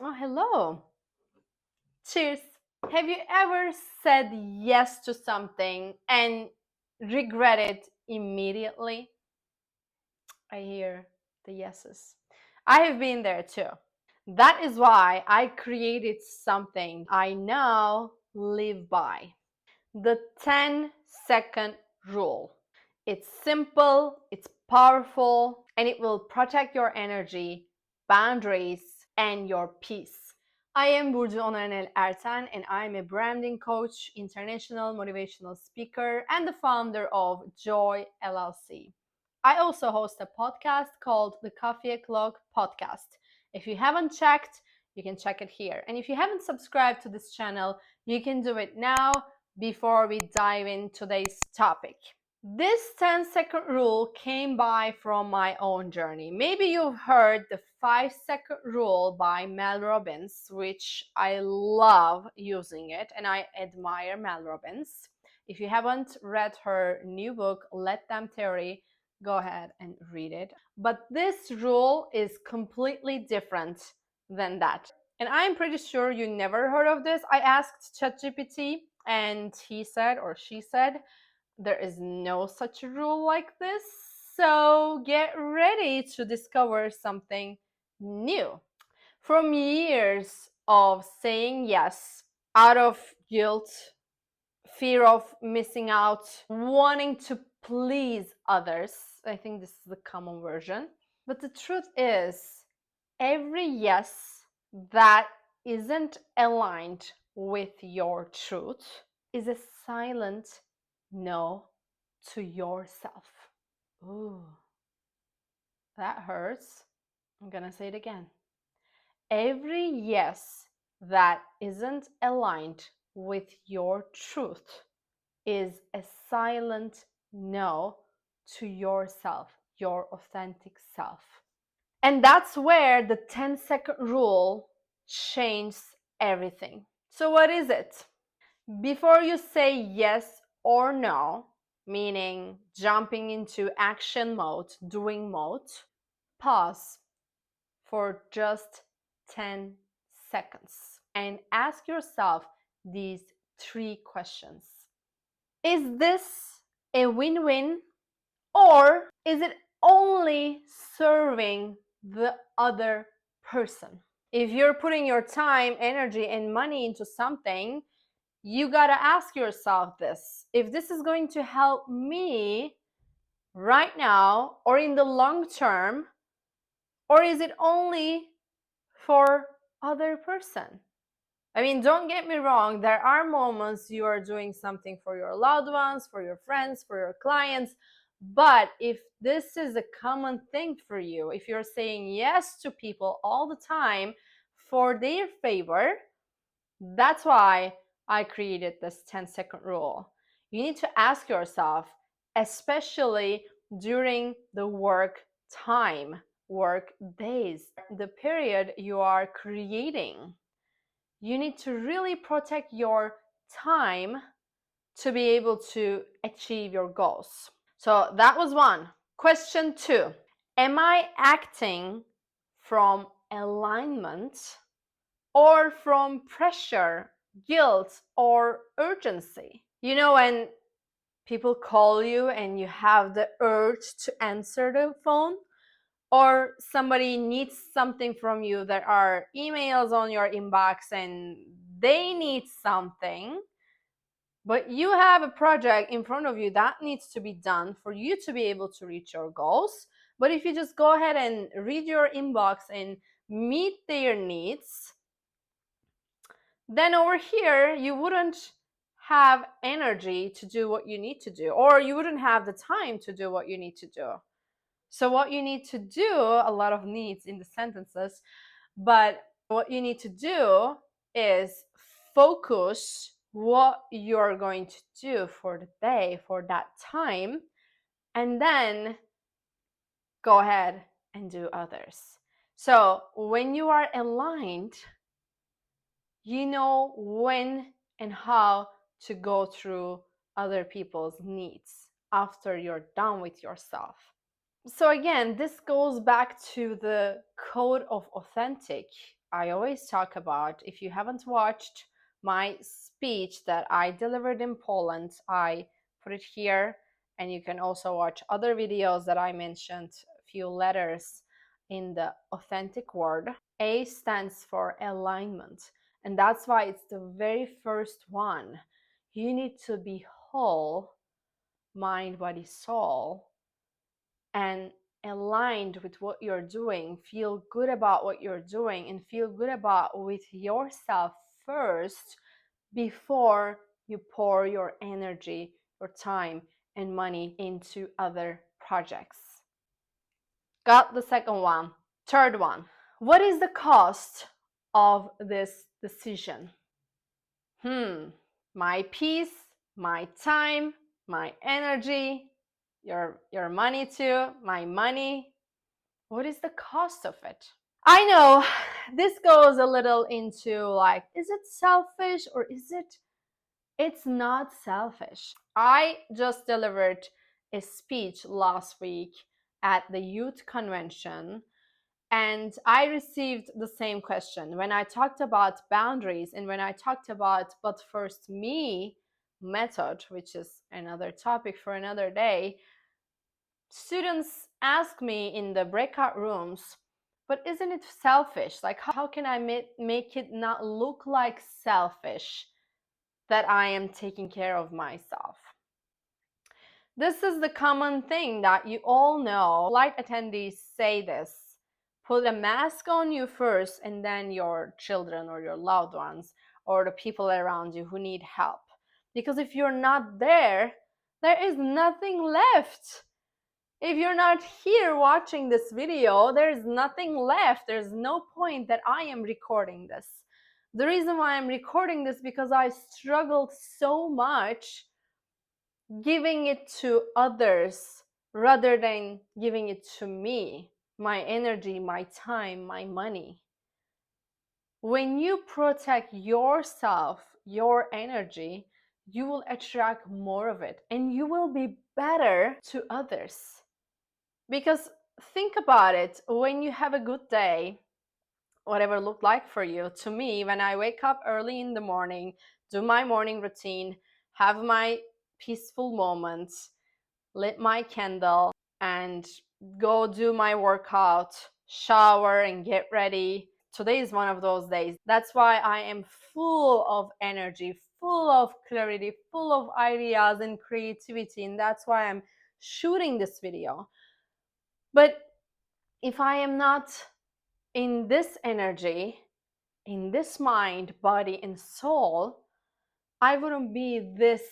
Oh, hello. Cheers. Have you ever said yes to something and regret it immediately? I hear the yeses. I have been there too. That is why I created something I now live by. The 10-second rule. It's simple, it's powerful, and it will protect your energy, boundaries, and your peace. I am Burcu ERTEN, and I'm a branding coach, international motivational speaker, and the founder of Joyy LLC. I also host a podcast called the Coffee O'Clock Podcast. If you haven't checked, you can check it here. And if you haven't subscribed to this channel, you can do it now before we dive in today's topic. This 10-second rule came by from my own journey. Maybe you've heard the 5-second rule by Mel Robbins, which I love using it and I admire Mel Robbins. If you haven't read her new book, Let Them Theory, go ahead and read it. But this rule is completely different than that. And I'm pretty sure you never heard of this. I asked ChatGPT and he said, or she said, there is no such rule like this. So get ready to discover something new. From years of saying yes out of guilt, fear of missing out, wanting to please others, I think this is the common version. But the truth is, every yes that isn't aligned with your truth is a silent no to yourself. Ooh, that hurts. I'm gonna say it again. Every yes that isn't aligned with your truth is a silent no to yourself, your authentic self. And that's where the 10-second rule changes everything. So, what is it? Before you say yes or no, meaning jumping into action mode, doing mode, pause for just 10 seconds and ask yourself these 3 questions. Is this a win-win, or is it only serving the other person? If you're putting your time, energy, and money into something, you gotta ask yourself this. If this is going to help me right now or in the long term, or is it only for other person? I mean, don't get me wrong, there are moments you are doing something for your loved ones, for your friends, for your clients. But if this is a common thing for you, if you're saying yes to people all the time for their favor, that's why I created this 10-second rule. You need to ask yourself, especially during the work time, work days, the period you are creating. You need to really protect your time to be able to achieve your goals. So that was one. Question 2. Am I acting from alignment or from pressure, guilt, or urgency? You know, when people call you and you have the urge to answer the phone, or somebody needs something from you, there are emails on your inbox and they need something, but you have a project in front of you that needs to be done for you to be able to reach your goals. But if you just go ahead and read your inbox and meet their needs, then over here you wouldn't have energy to do what you need to do, or you wouldn't have the time to do what you need to do. So what you need to do, a lot of needs in the sentences, but what you need to do is focus what you're going to do for the day, for that time, and then go ahead and do others. So when you are aligned, you know when and how to go through other people's needs after you're done with yourself. So again, this goes back to the code of authentic. I always talk about. If you haven't watched my speech that I delivered in Poland, I put it here, and you can also watch other videos that I mentioned, a few letters in the authentic word. A stands for alignment, and that's why it's the very first one. You need to be whole, mind, body, soul, and aligned with what you're doing, feel good about what you're doing, and feel good about with yourself first before you pour your energy, your time, and money into other projects. Got the second one. Third one. What is the cost of this decision? My peace, my time, my energy, your money too, my money. What is the cost of it? I know this goes a little into like, is it selfish or is it? It's not selfish. I just delivered a speech last week at the youth convention, and I received the same question when I talked about boundaries and when I talked about but first me method, which is another topic for another day. Students ask me in the breakout rooms, but isn't it selfish? Like, how can I make it not look like selfish that I am taking care of myself? This is the common thing that you all know. Flight attendees say this. Put a mask on you first, and then your children or your loved ones or the people around you who need help. Because if you're not there, there is nothing left. If you're not here watching this video, there's nothing left. There's no point that I am recording this. The reason why I'm recording this because I struggled so much giving it to others rather than giving it to me, my energy, my time, my money. When you protect yourself, your energy, you will attract more of it and you will be better to others. Because think about it, when you have a good day, whatever it looked like for you, to me, when I wake up early in the morning, do my morning routine, have my peaceful moments, lit my candle, and go do my workout, shower, and get ready. Today is one of those days. That's why I am full of energy, full of clarity, full of ideas and creativity, and that's why I'm shooting this video. But if I am not in this energy, in this mind, body, and soul, I wouldn't be this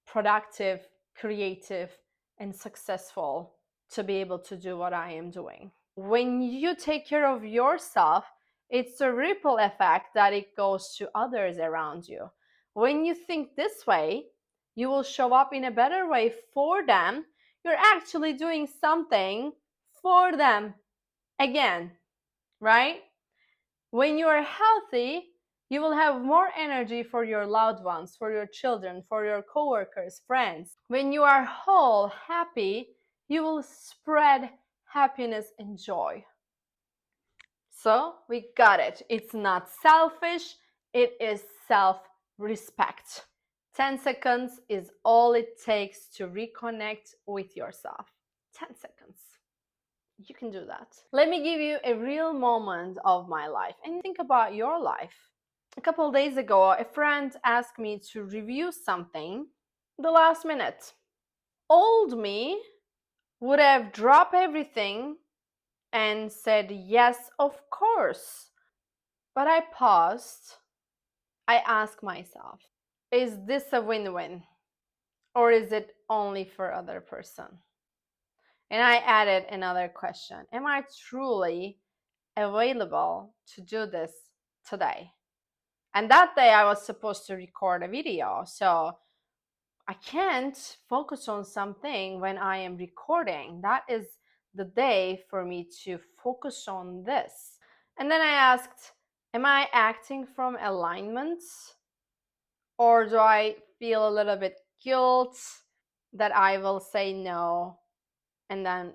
productive, creative, and successful to be able to do what I am doing. When you take care of yourself, it's a ripple effect that it goes to others around you. When you think this way, you will show up in a better way for them. You're actually doing something for them again, right? When you are healthy, you will have more energy for your loved ones, for your children, for your coworkers, friends. When you are whole, happy, you will spread happiness and joy. So we got it. It's not selfish, it is self-respect. 10 seconds is all it takes to reconnect with yourself. 10 seconds. You can do that. Let me give you a real moment of my life and think about your life. A couple of days ago, a friend asked me to review something the last minute. Old me would have dropped everything and said, yes, of course. But I paused. I asked myself, is this a win-win? Or is it only for other person? And I added another question. Am I truly available to do this today? And that day I was supposed to record a video. So I can't focus on something when I am recording. That is the day for me to focus on this. And then I asked, am I acting from alignment? Or do I feel a little bit guilt that I will say no? And then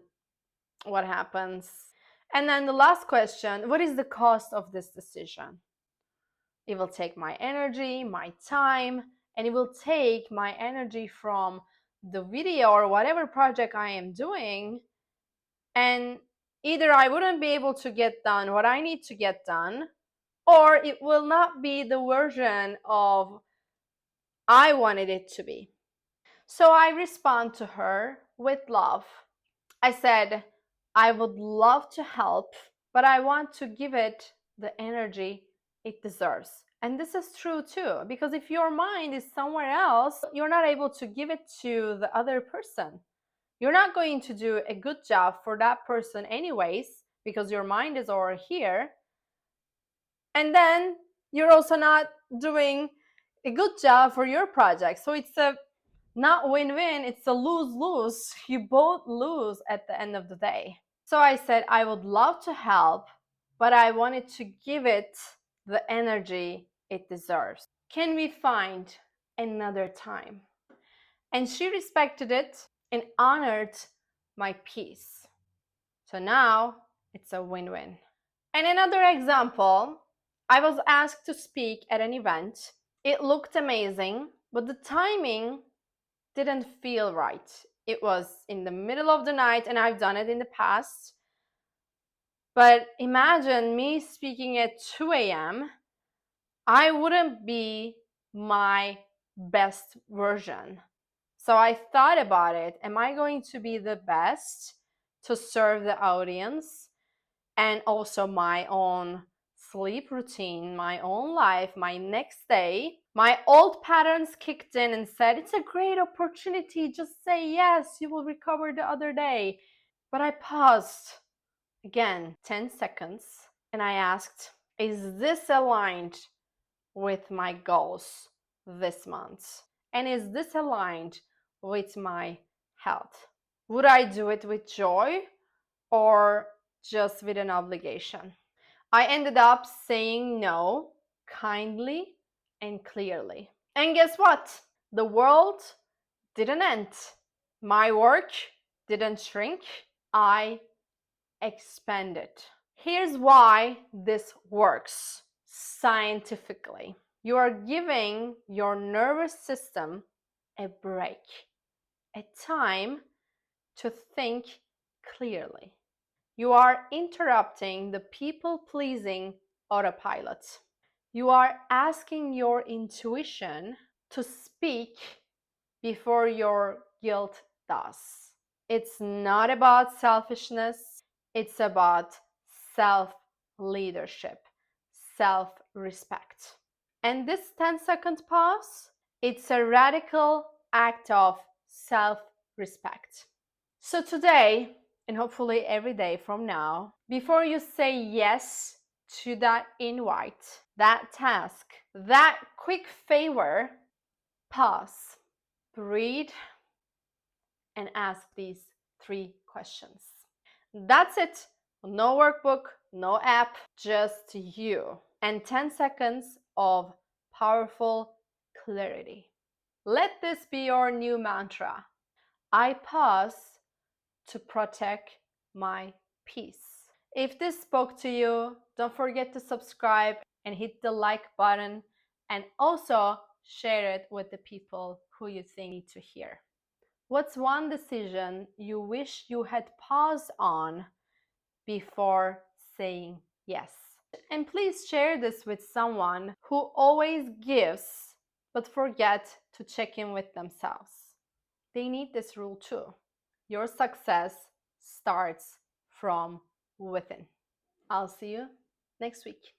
what happens? And then the last question, what is the cost of this decision? It will take my energy, my time, and it will take my energy from the video or whatever project I am doing. And either I wouldn't be able to get done what I need to get done, or it will not be the version of I wanted it to be. So I respond to her with love. I said, I would love to help, but I want to give it the energy it deserves. And this is true too, because if your mind is somewhere else, you're not able to give it to the other person. You're not going to do a good job for that person, anyways, because your mind is over here. And then you're also not doing a good job for your project. So it's a not win-win, it's a lose-lose. You both lose at the end of the day. So I said I would love to help, but I wanted to give it the energy it deserves. Can we find another time? And she respected it and honored my peace. So now it's a win-win. And another example, I was asked to speak at an event. It looked amazing, but the timing didn't feel right. It was in the middle of the night, and I've done it in the past. But imagine me speaking at 2 a.m. I wouldn't be my best version. So I thought about it. Am I going to be the best to serve the audience? And also my own sleep routine, my own life, my next day. My old patterns kicked in and said, it's a great opportunity. Just say yes, you will recover the other day. But I paused again 10 seconds and I asked, is this aligned with my goals this month? And is this aligned with my health? Would I do it with joy or just with an obligation? I ended up saying no kindly and clearly. And guess what? The world didn't end. My work didn't shrink. I expanded. Here's why this works scientifically. You are giving your nervous system a break, a time to think clearly. You are interrupting the people-pleasing autopilot. You are asking your intuition to speak before your guilt does. It's not about selfishness, it's about self-leadership, self-respect. And this 10-second pause, it's a radical act of self-respect. So today, and hopefully every day from now, before you say yes to that invite, that task, that quick favor, pause, breathe, and ask these 3 questions. That's it. No workbook, no app, just you. And 10 seconds of powerful clarity. Let this be your new mantra. I pause to protect my peace. If this spoke to you, don't forget to subscribe and hit the like button, and also share it with the people who you think need to hear. What's one decision you wish you had paused on before saying yes? And please share this with someone who always gives but forget to check in with themselves. They need this rule too. Your success starts from within. I'll see you next week.